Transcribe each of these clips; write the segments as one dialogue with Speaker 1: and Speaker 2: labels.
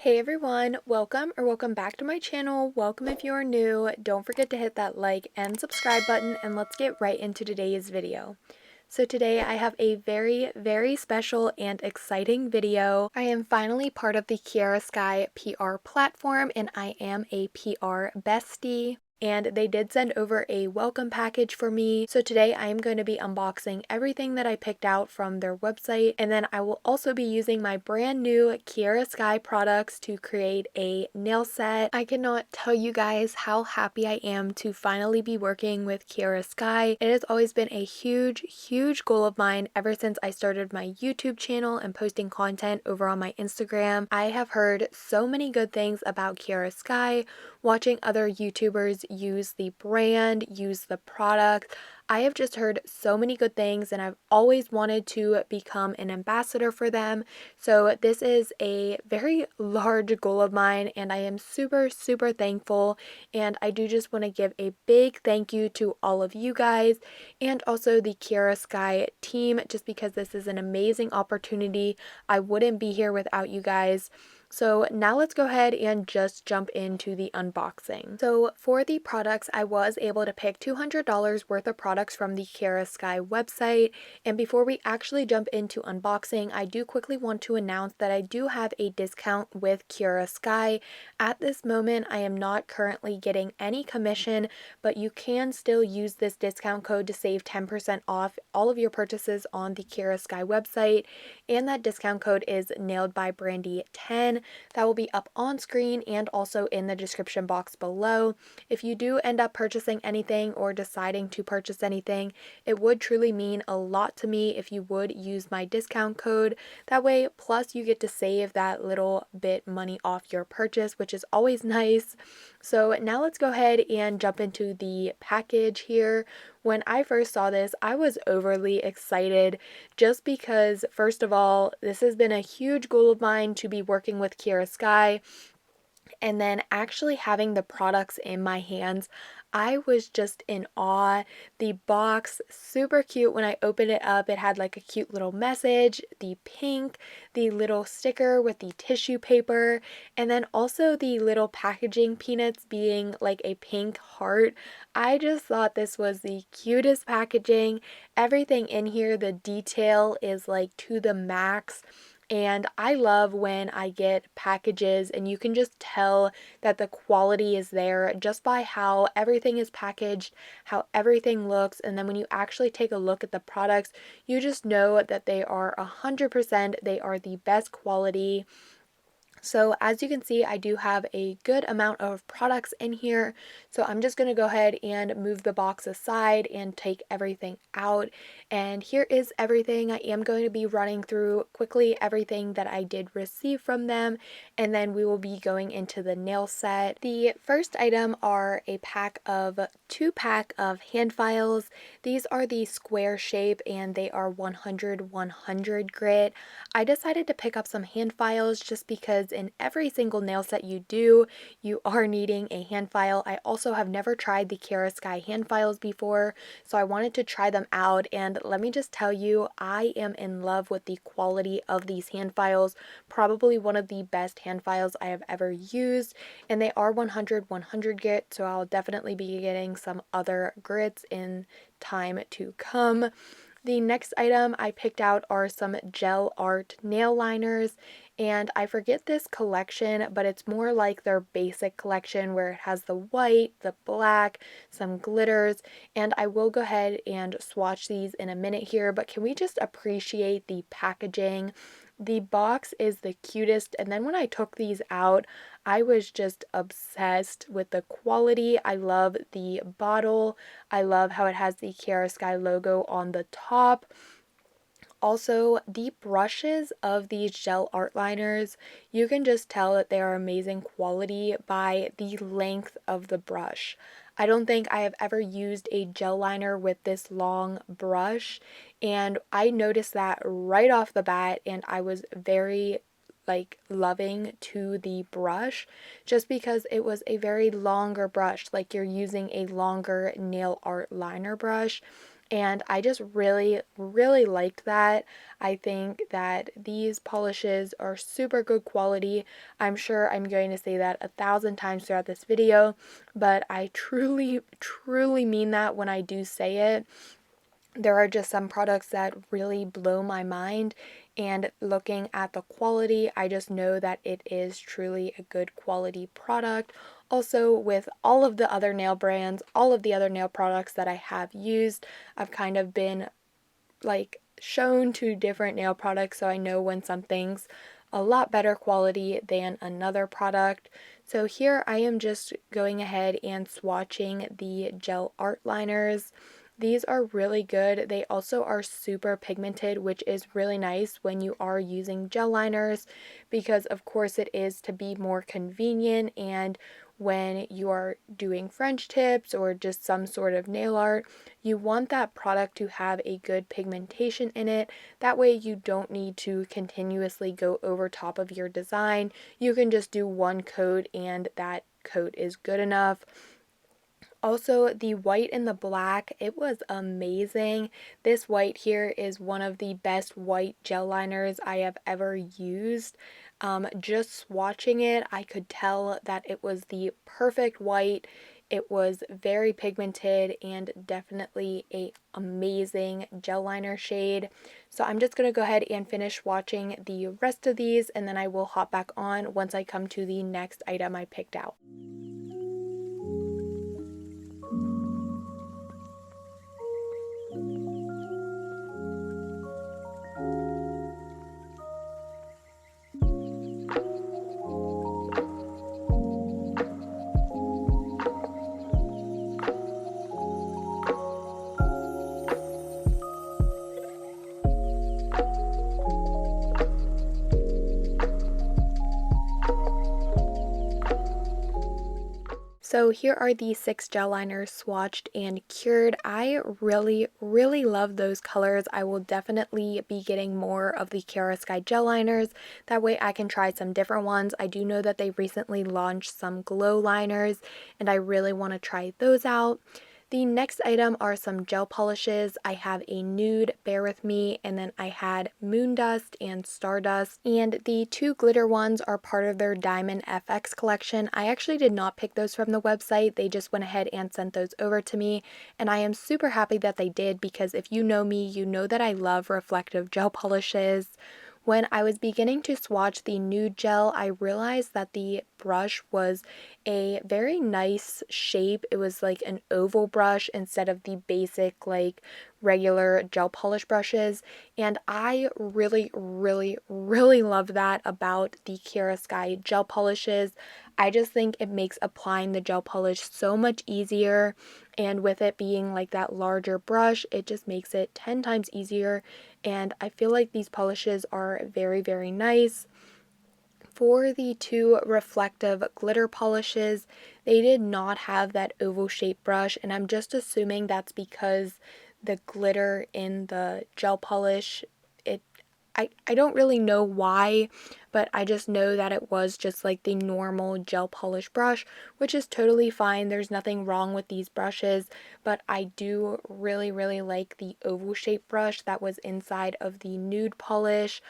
Speaker 1: Hey everyone, welcome back to my channel. Welcome if you are new. Don't forget to hit that like and subscribe button, and let's get right into today's video. So today I have a very special and exciting video. I am finally part of the Kiara Sky PR platform, and I am a PR bestie. And they did send over a welcome package for me. So today I am going to be unboxing everything that I picked out from their website. And then I will also be using my brand new Kiara Sky products to create a nail set. I cannot tell you guys how happy I am to finally be working with Kiara Sky. It has always been a huge goal of mine ever since I started my YouTube channel and posting content over on my Instagram. I have heard so many good things about Kiara Sky, watching other YouTubers use the brand, use the product. I have just heard so many good things, and I've always wanted to become an ambassador for them. So this is a very large goal of mine, and I am super thankful. And I do just want to give a big thank you to all of you guys and also the Kiara Sky team, just because this is an amazing opportunity. I wouldn't be here without you guys. So now let's go ahead and just jump into the unboxing. So for the products, I was able to pick $200 worth of products from the Kiara Sky website. And before we actually jump into unboxing, I do quickly want to announce that I do have a discount with Kiara Sky. At this moment, I am not currently getting any commission, but you can still use this discount code to save 10% off all of your purchases on the Kiara Sky website. And that discount code is NAILEDBYBRANDI10. That will be up on screen and also in the description box below. If you do end up purchasing anything or deciding to purchase anything, it would truly mean a lot to me if you would use my discount code. That way, plus you get to save that little bit money off your purchase, which is always nice. So now let's go ahead and jump into the package here. When I first saw this, I was overly excited just because, first of all, this has been a huge goal of mine to be working with Kiara Sky, and then actually having the products in my hands, I was just in awe. The box, super cute. When I opened it up, it had like a cute little message, the pink, the little sticker with the tissue paper, and then also the little packaging peanuts being like a pink heart. I just thought this was the cutest packaging. Everything in here, the detail is like to the max. And I love when I get packages and you can just tell that the quality is there just by how everything is packaged, how everything looks. And then when you actually take a look at the products, you just know that they are 100%, they are the best quality. So as you can see, I do have a good amount of products in here. So I'm just going to go ahead and move the box aside and take everything out. And here is everything. I am going to be running through quickly everything that I did receive from them. And then we will be going into the nail set. The first item are a two-pack of hand files. These are the square shape and they are 100/100 grit. I decided to pick up some hand files just because in every single nail set you do, you are needing a hand file. I also have never tried the Kiara Sky hand files before, so I wanted to try them out, and let me just tell you, I am in love with the quality of these hand files. Probably one of the best hand files I have ever used, and they are 100/100 grit, so I'll definitely be getting some other grits in time to come. The next item I picked out are some gel art nail liners, and I forget this collection, but it's more like their basic collection where it has the white, the black, some glitters, and I will go ahead and swatch these in a minute here, but can we just appreciate the packaging? The box is the cutest, and then when I took these out, I was just obsessed with the quality. I love the bottle. I love how it has the Kiara Sky logo on the top. Also, the brushes of these gel art liners, you can just tell that they are amazing quality by the length of the brush. I don't think I have ever used a gel liner with this long brush, and I noticed that right off the bat, and I was very loving to the brush just because it was a very longer brush, like you're using a longer nail art liner brush. and I just really, really liked that. I think that these polishes are super good quality. I'm sure I'm going to say that 1,000 times throughout this video, but I truly, truly mean that when I do say it. There are just some products that really blow my mind, and looking at the quality, I just know that it is truly a good quality product. Also, with all of the other nail brands, all of the other nail products that I have used, I've kind of been like shown to different nail products, so I know when something's a lot better quality than another product. So here I am just going ahead and swatching the gel art liners. These are really good. They also are super pigmented, which is really nice when you are using gel liners, because of course it is to be more convenient, and when you are doing French tips or just some sort of nail art, you want that product to have a good pigmentation in it. That way you don't need to continuously go over top of your design. You can just do one coat and that coat is good enough. Also, the white and the black, it was amazing. This white here is one of the best white gel liners I have ever used. Just swatching it, I could tell that it was the perfect white. It was very pigmented and definitely a amazing gel liner shade. So I'm just going to go ahead and finish swatching the rest of these, and then I will hop back on once I come to the next item I picked out. So here are the 6 gel liners swatched and cured. I really, really love those colors. I will definitely be getting more of the Kiara Sky gel liners. That way I can try some different ones. I do know that they recently launched some glow liners, and I really want to try those out. The next item are some gel polishes. I have a nude, Bear With Me, and then I had Moon Dust and Stardust. And the 2 glitter ones are part of their Diamond FX collection. I actually did not pick those from the website. They just went ahead and sent those over to me. And I am super happy that they did, because if you know me, you know that I love reflective gel polishes. When I was beginning to swatch the nude gel, I realized that the brush was a very nice shape. It was like an oval brush instead of the basic like regular gel polish brushes, and I really, really, really love that about the Kiara Sky gel polishes. I just think it makes applying the gel polish so much easier, and with it being like that larger brush, it just makes it 10 times easier, and I feel like these polishes are very, very nice. For the 2 reflective glitter polishes, they did not have that oval shaped brush, and I'm just assuming that's because the glitter in the gel polish, I don't really know why, but I just know that it was just like the normal gel polish brush, which is totally fine. There's nothing wrong with these brushes, but I do really, really like the oval shaped brush that was inside of the nude polish.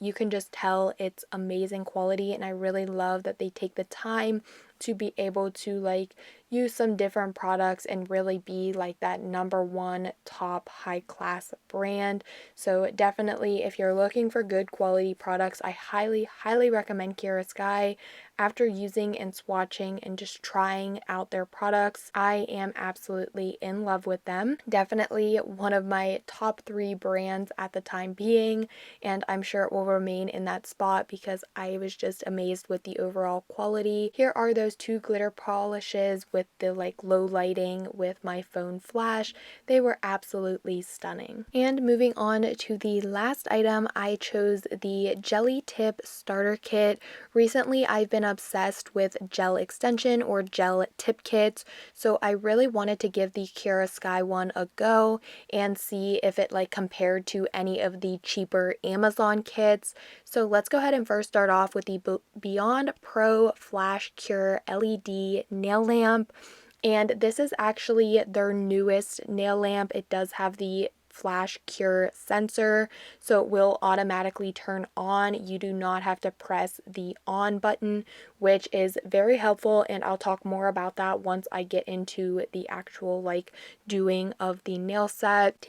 Speaker 1: You can just tell it's amazing quality, and I really love that they take the time to be able to like use some different products and really be like that #1 top high class brand. So definitely, if you're looking for good quality products, I highly, highly recommend Kiara Sky. After using and swatching and just trying out their products, I am absolutely in love with them. Definitely one of my top 3 brands at the time being, and I'm sure it will remain in that spot because I was just amazed with the overall quality. Here are those 2 glitter polishes with the like low lighting with my phone flash. They were absolutely stunning. And moving on to the last item, I chose the Jelly Tip Starter Kit. Recently, I've been obsessed with gel extension or gel tip kits, so I really wanted to give the Kiara Sky one a go and see if it like compared to any of the cheaper Amazon kits. So let's go ahead and first start off with the Beyond Pro Flash Cure LED nail lamp. And this is actually their newest nail lamp. It does have the flash cure sensor, so it will automatically turn on. You do not have to press the on button, which is very helpful, and I'll talk more about that once I get into the actual doing of the nail set.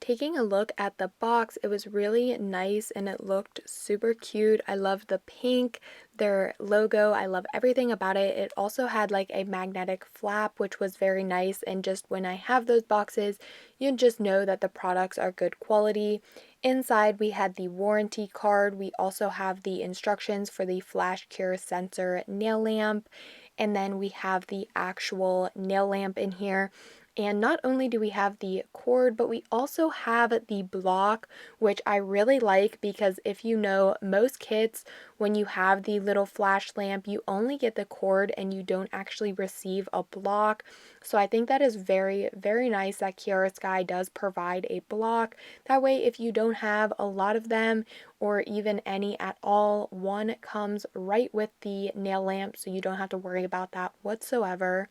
Speaker 1: Taking a look at the box, it was really nice and it looked super cute. I love the pink, their logo, I love everything about it. It also had like a magnetic flap, which was very nice, and just when I have those boxes, you just know that the products are good quality. Inside we had the warranty card. We also have the instructions for the flash cure sensor nail lamp, and then we have the actual nail lamp in here. And not only do we have the cord, but we also have the block, which I really like because if you know, most kits, when you have the little flash lamp, you only get the cord and you don't actually receive a block. So I think that is very, very nice that Kiara Sky does provide a block. That way, if you don't have a lot of them or even any at all, one comes right with the nail lamp, so you don't have to worry about that whatsoever.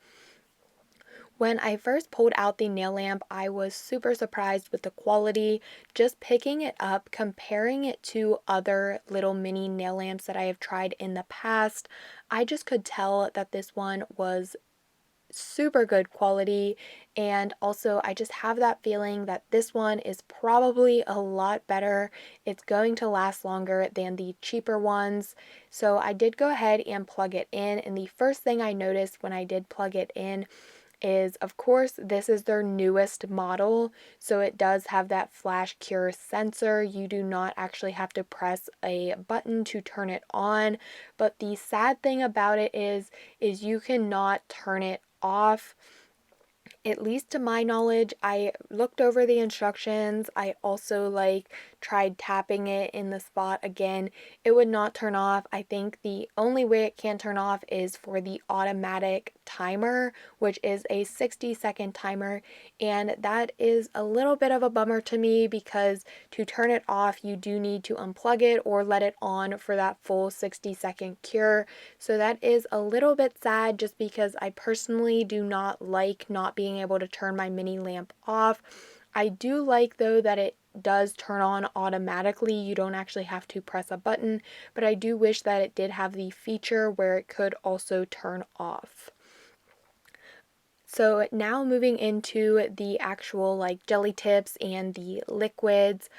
Speaker 1: When I first pulled out the nail lamp, I was super surprised with the quality. Just picking it up, comparing it to other little mini nail lamps that I have tried in the past, I just could tell that this one was super good quality, and also I just have that feeling that this one is probably a lot better. It's going to last longer than the cheaper ones. So I did go ahead and plug it in, and the first thing I noticed when I did plug it in is, of course, this is their newest model, so it does have that flash cure sensor. You do not actually have to press a button to turn it on, but the sad thing about it is you cannot turn it off. At least to my knowledge. I looked over the instructions. I also tried tapping it in the spot again. It would not turn off. I think the only way it can turn off is for the automatic timer, which is a 60-second timer, and that is a little bit of a bummer to me because to turn it off, you do need to unplug it or let it on for that full 60-second cure. So that is a little bit sad just because I personally do not like not being able to turn my mini lamp off. I do like though that it does turn on automatically. You don't actually have to press a button, but I do wish that it did have the feature where it could also turn off. So now moving into the actual jelly tips and the liquids.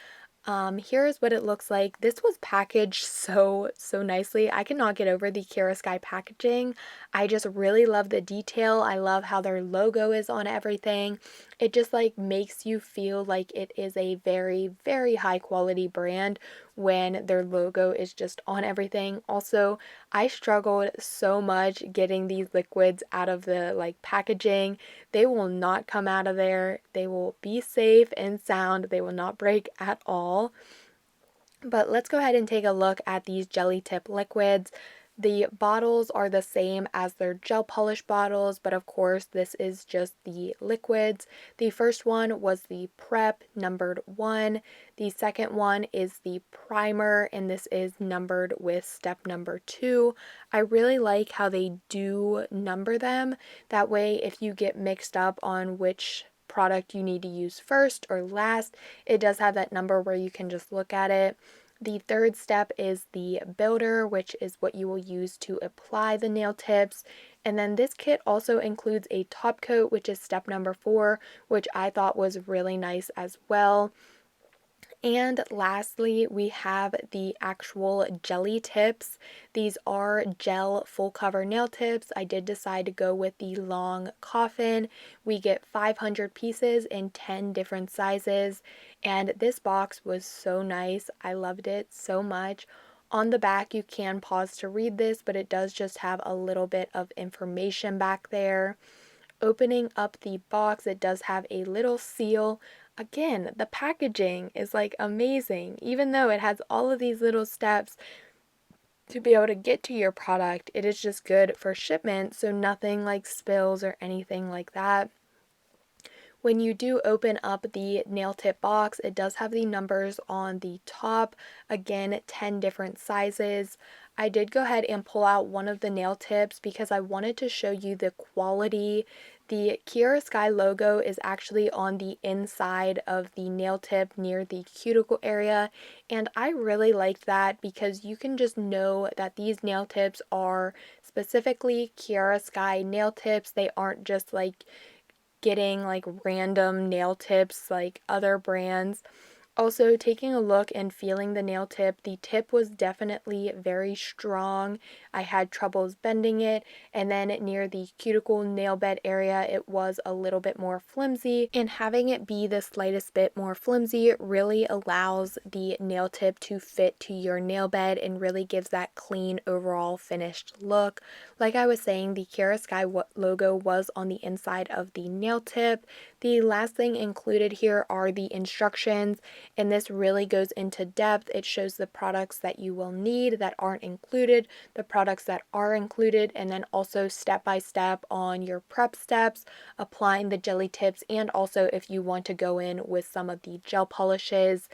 Speaker 1: Here's what it looks like. This was packaged so nicely. I cannot get over the Kiara Sky packaging. I just really love the detail. I love how their logo is on everything. It just makes you feel like it is a very, very high quality brand when their logo is just on everything. Also, I struggled so much getting these liquids out of the packaging. They will not come out of there. They will be safe and sound. They will not break at all. But let's go ahead and take a look at these jelly tip liquids. The bottles are the same as their gel polish bottles, but of course this is just the liquids. The first one was the prep, numbered 1. The second one is the primer, and this is numbered with step number 2. I really like how they do number them. That way if you get mixed up on which product you need to use first or last, it does have that number where you can just look at it. The third step is the builder, which is what you will use to apply the nail tips. And then this kit also includes a top coat, which is step number 4, which I thought was really nice as well. And lastly, we have the actual jelly tips. These are gel full cover nail tips. I did decide to go with the long coffin. We get 500 pieces in 10 different sizes, and this box was so nice. I loved it so much. On the back, you can pause to read this, but it does just have a little bit of information back there. Opening up the box, it does have a little seal. Again, the packaging is amazing. Even though it has all of these little steps to be able to get to your product, it is just good for shipment, so nothing spills or anything like that. When you do open up the nail tip box, it does have the numbers on the top. Again, 10 different sizes. I did go ahead and pull out one of the nail tips because I wanted to show you the quality. The Kiara Sky logo is actually on the inside of the nail tip near the cuticle area, and I really liked that because you can just know that these nail tips are specifically Kiara Sky nail tips. They aren't just like getting like random nail tips like other brands. Also, taking a look and feeling the tip was definitely very strong. I had troubles bending it, and then near the cuticle nail bed area, it was a little bit more flimsy, and having it be the slightest bit more flimsy really allows the nail tip to fit to your nail bed and really gives that clean overall finished look. Like I was saying, the Kiara Sky logo was on the inside of the nail tip. The last thing included here are the instructions, and this really goes into depth. It shows the products that you will need that aren't included, the products that are included, and then also step by step on your prep steps, applying the jelly tips, and also if you want to go in with some of the gel polishes.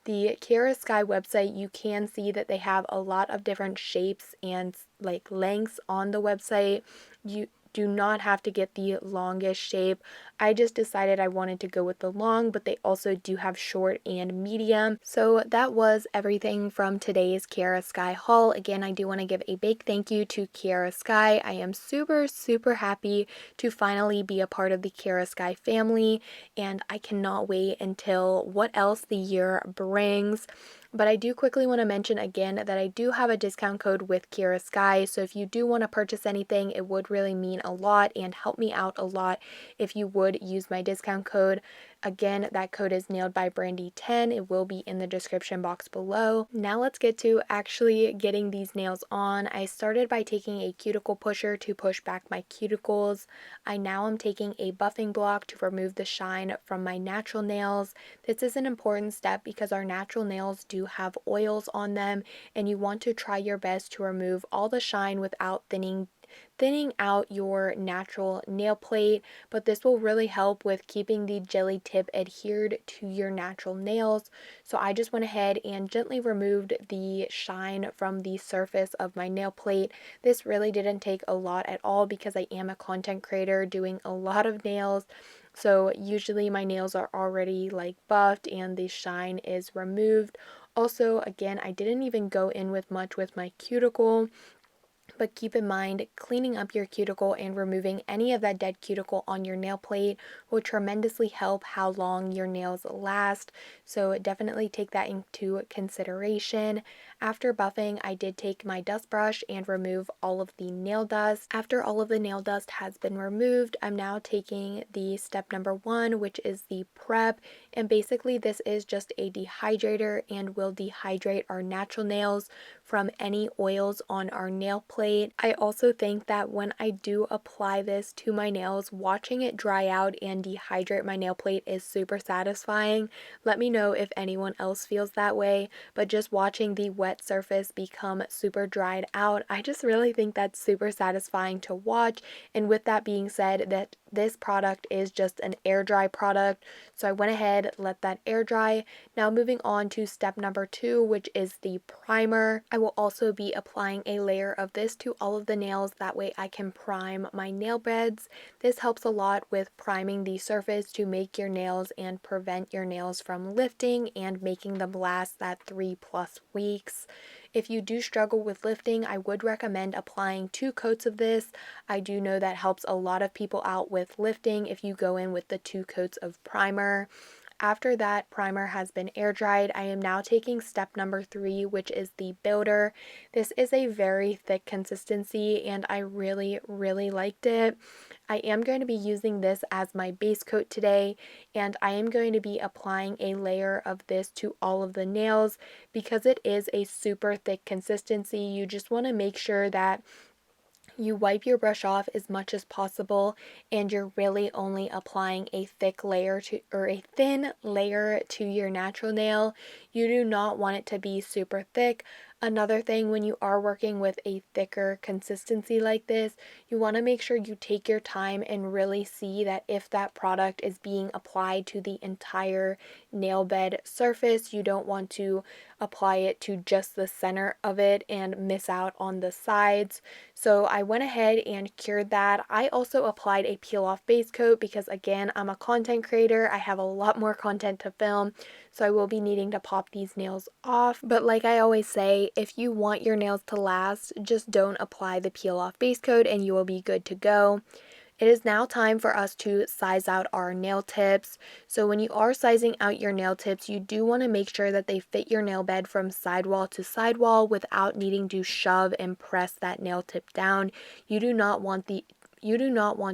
Speaker 1: The Kiara Sky website, you can see that they have a lot of different shapes and like lengths on the website. You do not have to get the longest shape. I just decided I wanted to go with the long, but they also do have short and medium. So that was everything from today's Kiara Sky haul. Again, I do want to give a big thank you to Kiara Sky. I am super, super happy to finally be a part of the Kiara Sky family, and I cannot wait until what else the year brings. But I do quickly want to mention again that I do have a discount code with Kiara Sky, so if you do want to purchase anything, it would really mean a lot and help me out a lot if you would use my discount code. Again, that code is NAILEDBYBRANDI10. It will be in the description box below. Now let's get to actually getting these nails on. I started by taking a cuticle pusher to push back my cuticles. I now am taking a buffing block to remove the shine from my natural nails. This is an important step because our natural nails do have oils on them, and you want to try your best to remove all the shine without thinning out your natural nail plate, but this will really help with keeping the jelly tip adhered to your natural nails. So I just went ahead and gently removed the shine from the surface of my nail plate. This really didn't take a lot at all because I am a content creator doing a lot of nails. So usually my nails are already like buffed and the shine is removed. Also, again, I didn't even go in with much with my cuticle. But keep in mind, cleaning up your cuticle and removing any of that dead cuticle on your nail plate will tremendously help how long your nails last. So definitely take that into consideration. After buffing, I did take my dust brush and remove all of the nail dust. After all of the nail dust has been removed, I'm now taking the step number 1, which is the prep. And basically this is just a dehydrator and will dehydrate our natural nails from any oils on our nail plate. I also think that when I do apply this to my nails, watching it dry out and dehydrate my nail plate is super satisfying. Let me know if anyone else feels that way, but just watching the wet surface become super dried out, I just really think that's super satisfying to watch. And with that being said, that this product is just an air dry product, so I went ahead, let that air dry. Now moving on to step number 2, which is the primer. I will also be applying a layer of this to all of the nails, that way I can prime my nail beds. This helps a lot with priming the surface to make your nails and prevent your nails from lifting and making them last that 3+ weeks. If you do struggle with lifting, I would recommend applying 2 coats of this. I do know that helps a lot of people out with lifting if you go in with the 2 coats of primer. After that primer has been air dried, I am now taking step number 3, which is the builder. This is a very thick consistency and I really, really liked it. I am going to be using this as my base coat today, and I am going to be applying a layer of this to all of the nails because it is a super thick consistency. You just want to make sure that you wipe your brush off as much as possible and you're really only applying a thick layer to, or a thin layer to your natural nail. You do not want it to be super thick. Another thing, when you are working with a thicker consistency like this, you want to make sure you take your time and really see that if that product is being applied to the entire nail bed surface. You don't want to apply it to just the center of it and miss out on the sides. So I went ahead and cured that. I also applied a peel off base coat because, again, I'm a content creator. I have a lot more content to film, so I will be needing to pop these nails off. But like I always say, if you want your nails to last, just don't apply the peel off base coat and you will be good to go. It is now time for us to size out our nail tips. So when you are sizing out your nail tips, you do want to make sure that they fit your nail bed from sidewall to sidewall without needing to shove and press that nail tip down. You do not want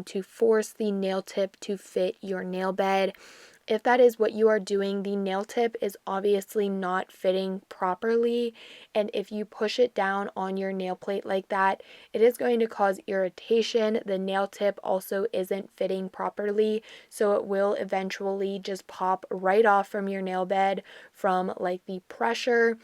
Speaker 1: to force the nail tip to fit your nail bed. If that is what you are doing, the nail tip is obviously not fitting properly, and if you push it down on your nail plate like that, it is going to cause irritation. The nail tip also isn't fitting properly, so it will eventually just pop right off from your nail bed from like the pressure.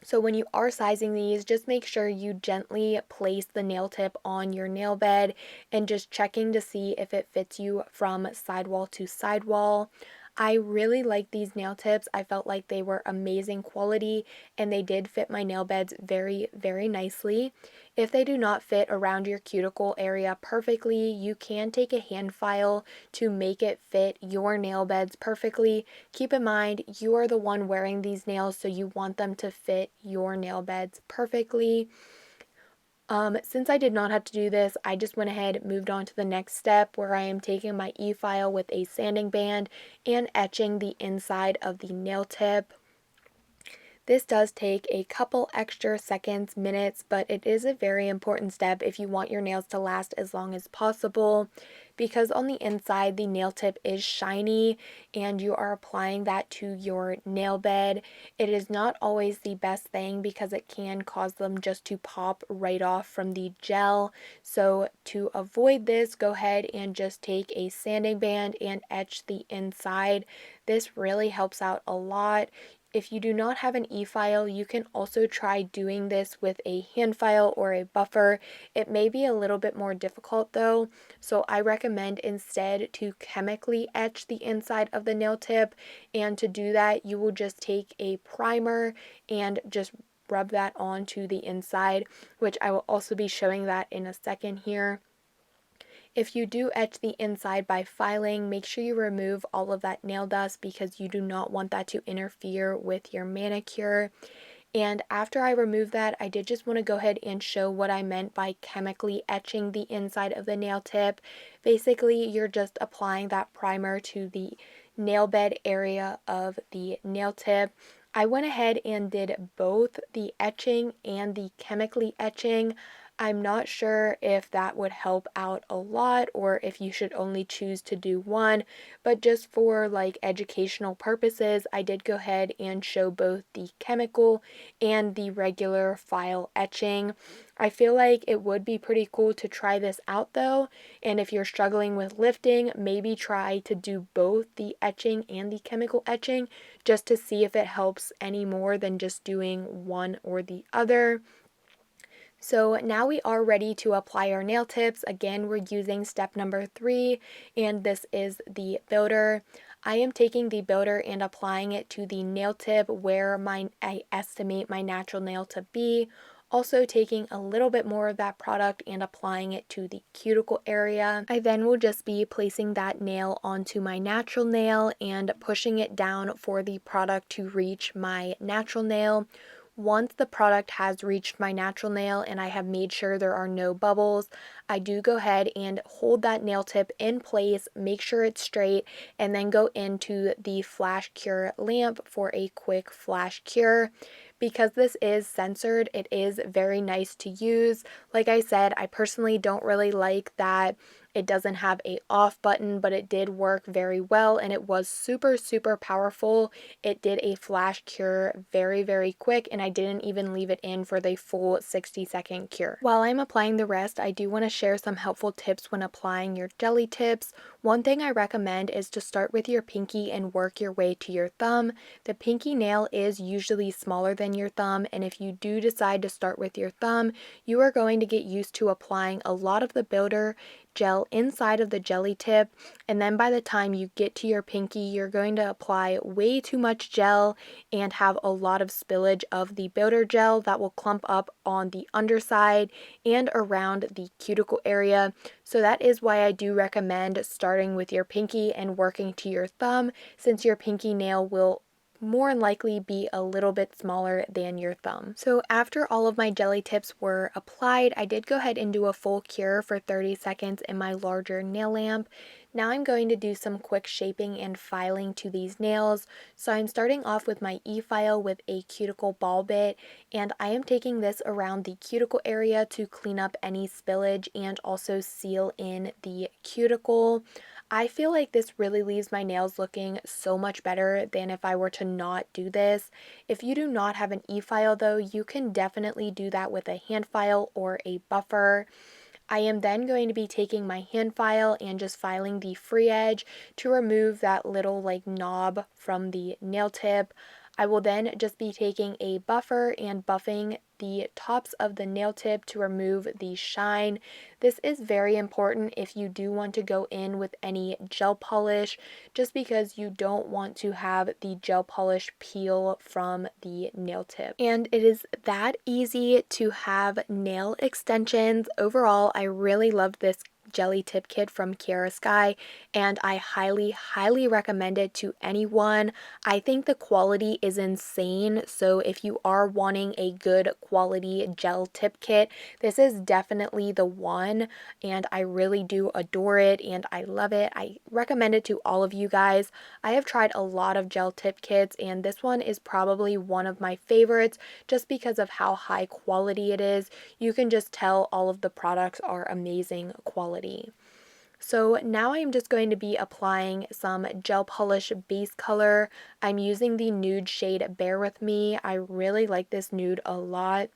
Speaker 1: So when you are sizing these, just make sure you gently place the nail tip on your nail bed and just checking to see if it fits you from sidewall to sidewall. I really like these nail tips. I felt like they were amazing quality and they did fit my nail beds very, very nicely. If they do not fit around your cuticle area perfectly, you can take a hand file to make it fit your nail beds perfectly. Keep in mind, you are the one wearing these nails, so you want them to fit your nail beds perfectly. Since I did not have to do this, I just went ahead and moved on to the next step where I am taking my e-file with a sanding band and etching the inside of the nail tip. This does take a couple extra seconds, minutes, but it is a very important step if you want your nails to last as long as possible, because on the inside the nail tip is shiny and you are applying that to your nail bed. It is not always the best thing because it can cause them just to pop right off from the gel. So to avoid this, go ahead and just take a sanding band and etch the inside. This really helps out a lot. If you do not have an e-file, you can also try doing this with a hand file or a buffer. It may be a little bit more difficult though, so I recommend instead to chemically etch the inside of the nail tip, and to do that you will just take a primer and just rub that onto the inside, which I will also be showing that in a second here. If you do etch the inside by filing, make sure you remove all of that nail dust because you do not want that to interfere with your manicure. And after I removed that, I did just want to go ahead and show what I meant by chemically etching the inside of the nail tip. Basically, you're just applying that primer to the nail bed area of the nail tip. I went ahead and did both the etching and the chemically etching. I'm not sure if that would help out a lot or if you should only choose to do one, but just for like educational purposes, I did go ahead and show both the chemical and the regular file etching. I feel like it would be pretty cool to try this out though, and if you're struggling with lifting, maybe try to do both the etching and the chemical etching just to see if it helps any more than just doing one or the other. So now we are ready to apply our nail tips. Again, we're using step number 3, and this is the builder. I am taking the builder and applying it to the nail tip where I estimate my natural nail to be. Also taking a little bit more of that product and applying it to the cuticle area. I then will just be placing that nail onto my natural nail and pushing it down for the product to reach my natural nail. Once the product has reached my natural nail and I have made sure there are no bubbles, I do go ahead and hold that nail tip in place, make sure it's straight, and then go into the flash cure lamp for a quick flash cure. Because this is censored, it is very nice to use. Like I said, I personally don't really like that it doesn't have a off button, but it did work very well and it was super, super powerful. It did a flash cure very, very quick, and I didn't even leave it in for the full 60-second cure. While I'm applying the rest, I do want to share some helpful tips when applying your jelly tips. One thing I recommend is to start with your pinky and work your way to your thumb. The pinky nail is usually smaller than your thumb, and if you do decide to start with your thumb, you are going to get used to applying a lot of the builder gel inside of the jelly tip, and then by the time you get to your pinky, you're going to apply way too much gel and have a lot of spillage of the builder gel that will clump up on the underside and around the cuticle area. So that is why I do recommend starting with your pinky and working to your thumb, since your pinky nail will more than likely be a little bit smaller than your thumb. So after all of my jelly tips were applied, I did go ahead and do a full cure for 30 seconds in my larger nail lamp. Now I'm going to do some quick shaping and filing to these nails. So I'm starting off with my e-file with a cuticle ball bit, and I am taking this around the cuticle area to clean up any spillage and also seal in the cuticle. I feel like this really leaves my nails looking so much better than if I were to not do this. If you do not have an e-file though, you can definitely do that with a hand file or a buffer. I am then going to be taking my hand file and just filing the free edge to remove that little like knob from the nail tip. I will then just be taking a buffer and buffing the tops of the nail tip to remove the shine. This is very important if you do want to go in with any gel polish, just because you don't want to have the gel polish peel from the nail tip. And it is that easy to have nail extensions. Overall, I really love this jelly tip kit from Kiara Sky, and I highly recommend it to anyone. I think the quality is insane, so if you are wanting a good quality gel tip kit, this is definitely the one, and I really do adore it and I love it. I recommend it to all of you guys. I have tried a lot of gel tip kits, and this one is probably one of my favorites just because of how high quality it is. You can just tell all of the products are amazing quality. So now I'm just going to be applying some gel polish base color. I'm using the nude shade Bear With Me. I really like this nude a lot.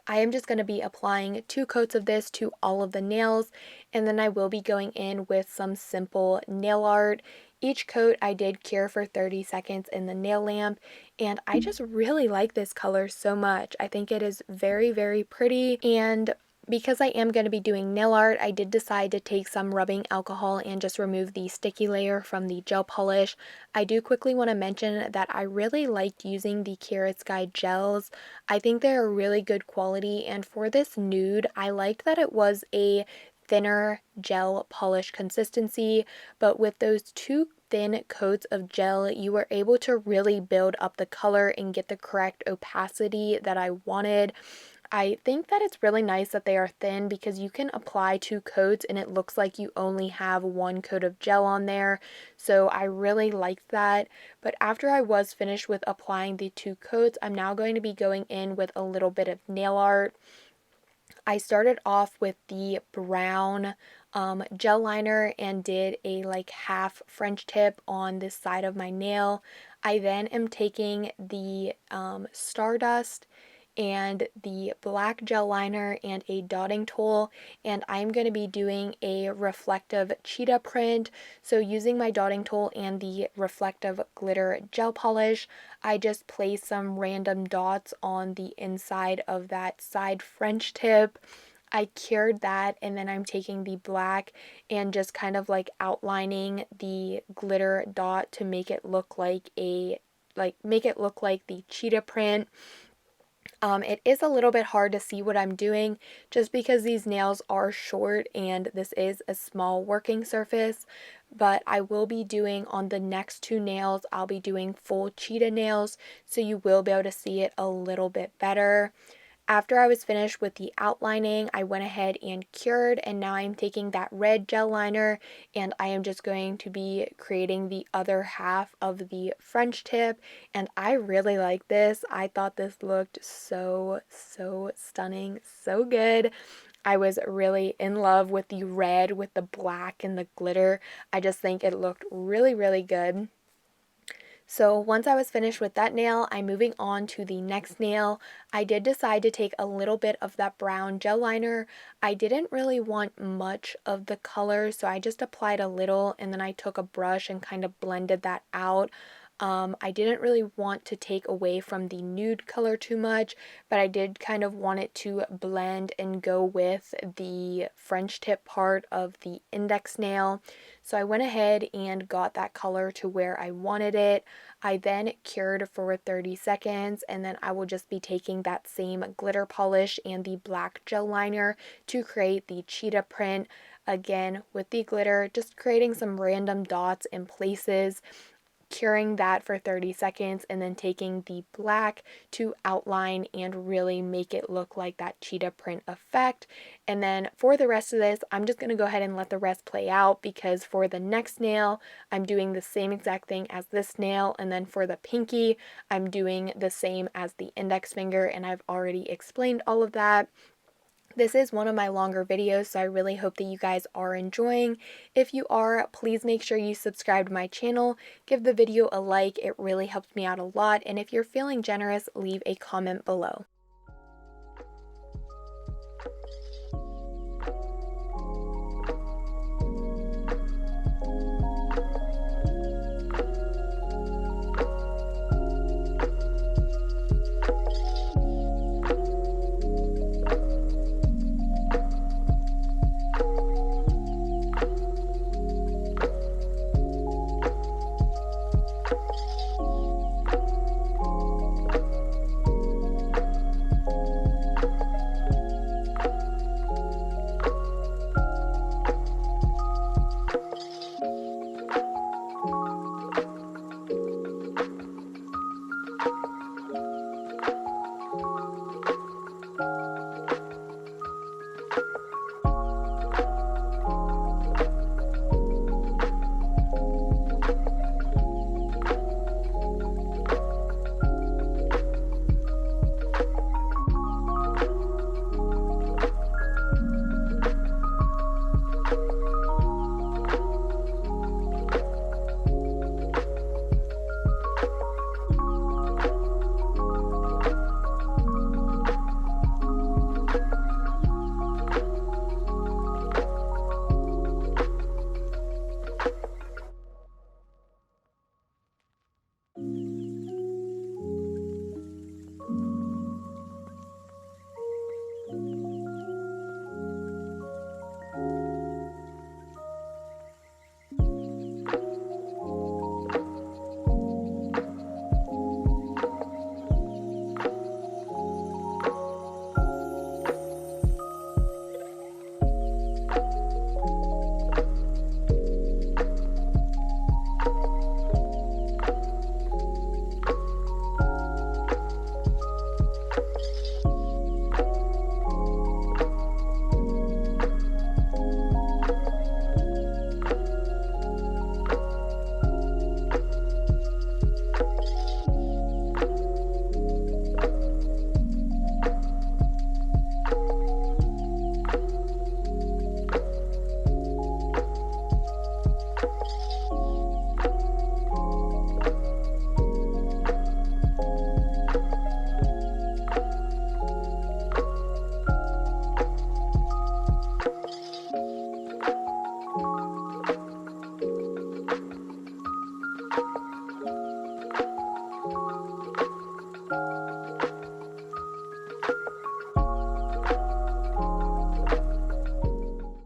Speaker 1: I am just going to be applying 2 coats of this to all of the nails, and then I will be going in with some simple nail art. Each coat I did cure for 30 seconds in the nail lamp, and I just really like this color so much. I think it is very pretty, and because I am going to be doing nail art, I did decide to take some rubbing alcohol and just remove the sticky layer from the gel polish. I do quickly want to mention that I really liked using the Kiara Sky gels. I think they're really good quality, and for this nude, I liked that it was a thinner gel polish consistency, but with those 2 thin coats of gel, you were able to really build up the color and get the correct opacity that I wanted. I think that it's really nice that they are thin because you can apply 2 coats and it looks like you only have 1 coat of gel on there. So I really liked that. But after I was finished with applying the 2 coats, I'm now going to be going in with a little bit of nail art. I started off with the brown gel liner and did a like half French tip on this side of my nail. I then am taking the Stardust and the black gel liner and a dotting tool, and I'm going to be doing a reflective cheetah print. So using my dotting tool and the reflective glitter gel polish, I just place some random dots on the inside of that side French tip. I cured that, and then I'm taking the black and just kind of like outlining the glitter dot to make it look like the cheetah print. It is a little bit hard to see what I'm doing just because these nails are short and this is a small working surface, but I will be doing on the next 2 nails, I'll be doing full cheetah nails, so you will be able to see it a little bit better. After I was finished with the outlining, I went ahead and cured, and now I'm taking that red gel liner and I am just going to be creating the other half of the French tip, and I really like this. I thought this looked so stunning, so good. I was really in love with the red with the black and the glitter. I just think it looked really good. So once I was finished with that nail, I'm moving on to the next nail. I did decide to take a little bit of that brown gel liner. I didn't really want much of the color, so I just applied a little and then I took a brush and kind of blended that out. I didn't really want to take away from the nude color too much, but I did kind of want it to blend and go with the French tip part of the index nail. So I went ahead and got that color to where I wanted it. I then cured for 30 seconds, and then I will just be taking that same glitter polish and the black gel liner to create the cheetah print. Again, with the glitter, just creating some random dots in places, curing that for 30 seconds, and then taking the black to outline and really make it look like that cheetah print effect. And then for the rest of this, I'm just going to go ahead and let the rest play out, because for the next nail, I'm doing the same exact thing as this nail, and then for the pinky, I'm doing the same as the index finger, and I've already explained all of that. This is one of my longer videos, so I really hope that you guys are enjoying. If you are, please make sure you subscribe to my channel, give the video a like, it really helps me out a lot, and if you're feeling generous, leave a comment below.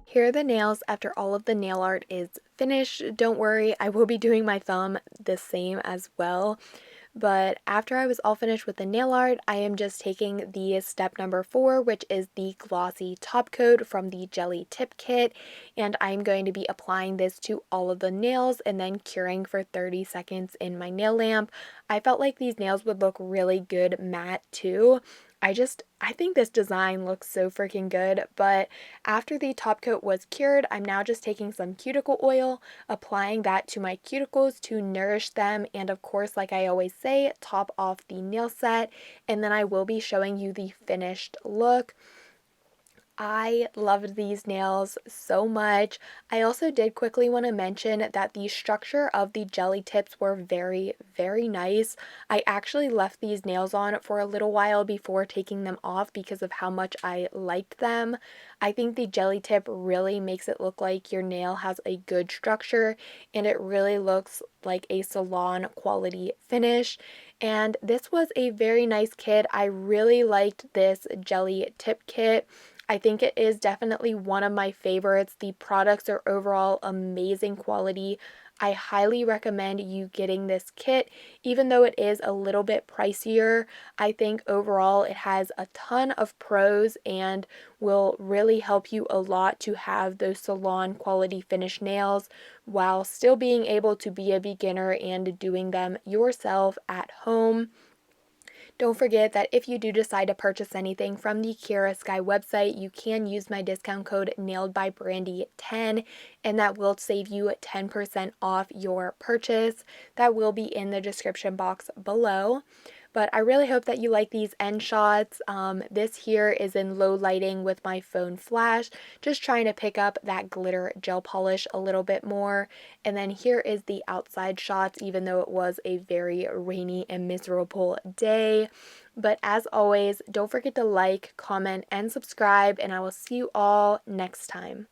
Speaker 1: Here are the nails after all of the nail art is finished. Don't worry, I will be doing my thumb the same as well. But after I was all finished with the nail art, I am just taking the step number 4, which is the glossy top coat from the Jelly Tip Kit, and I'm going to be applying this to all of the nails and then curing for 30 seconds in my nail lamp. I felt like these nails would look really good matte too. I think this design looks so freaking good. But after the top coat was cured, I'm now just taking some cuticle oil, applying that to my cuticles to nourish them, and of course, like I always say, top off the nail set, and then I will be showing you the finished look. I loved these nails so much. I also did quickly want to mention that the structure of the jelly tips were very, very nice. I actually left these nails on for a little while before taking them off because of how much I liked them. I think the jelly tip really makes it look like your nail has a good structure and it really looks like a salon quality finish. And this was a very nice kit. I really liked this jelly tip kit. I think it is definitely one of my favorites. The products are overall amazing quality. I highly recommend you getting this kit, even though it is a little bit pricier. I think overall it has a ton of pros and will really help you a lot to have those salon quality finish nails while still being able to be a beginner and doing them yourself at home. Don't forget that if you do decide to purchase anything from the Kiara Sky website, you can use my discount code NAILEDBYBRANDI10 and that will save you 10% off your purchase. That will be in the description box below. But I really hope that you like these end shots. This here is in low lighting with my phone flash, just trying to pick up that glitter gel polish a little bit more. And then here is the outside shots, even though it was a very rainy and miserable day. But as always, don't forget to like, comment, and subscribe, and I will see you all next time.